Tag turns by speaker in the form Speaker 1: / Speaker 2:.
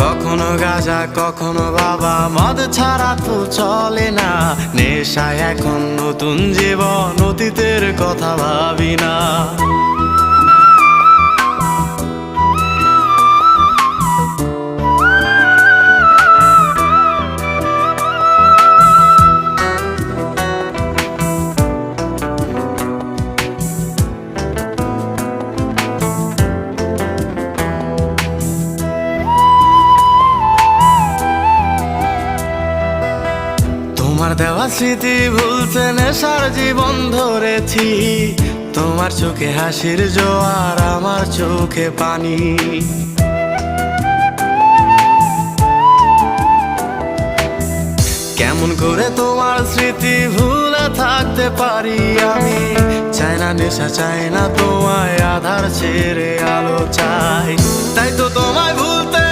Speaker 1: কখনো গাঁজা কখনো বাবা, মদ ছাড়া তো চলে না। নেশায় এখন নতুন জীবন, অতীতের কথা ভাবি না। তোমার দেওয়া স্মৃতি ভুলতে নেশার জীবন ধরেছি। তোমার চোখে হাসির জোয়ার, আমার চোখে পানি। কেমন করে তোমার স্মৃতি ভুলে থাকতে পারি আমি? চাই না নেশা, চাই না তোমায়, আধার ছেড়ে আলো চাই। তাই তো তোমায় ভুলতে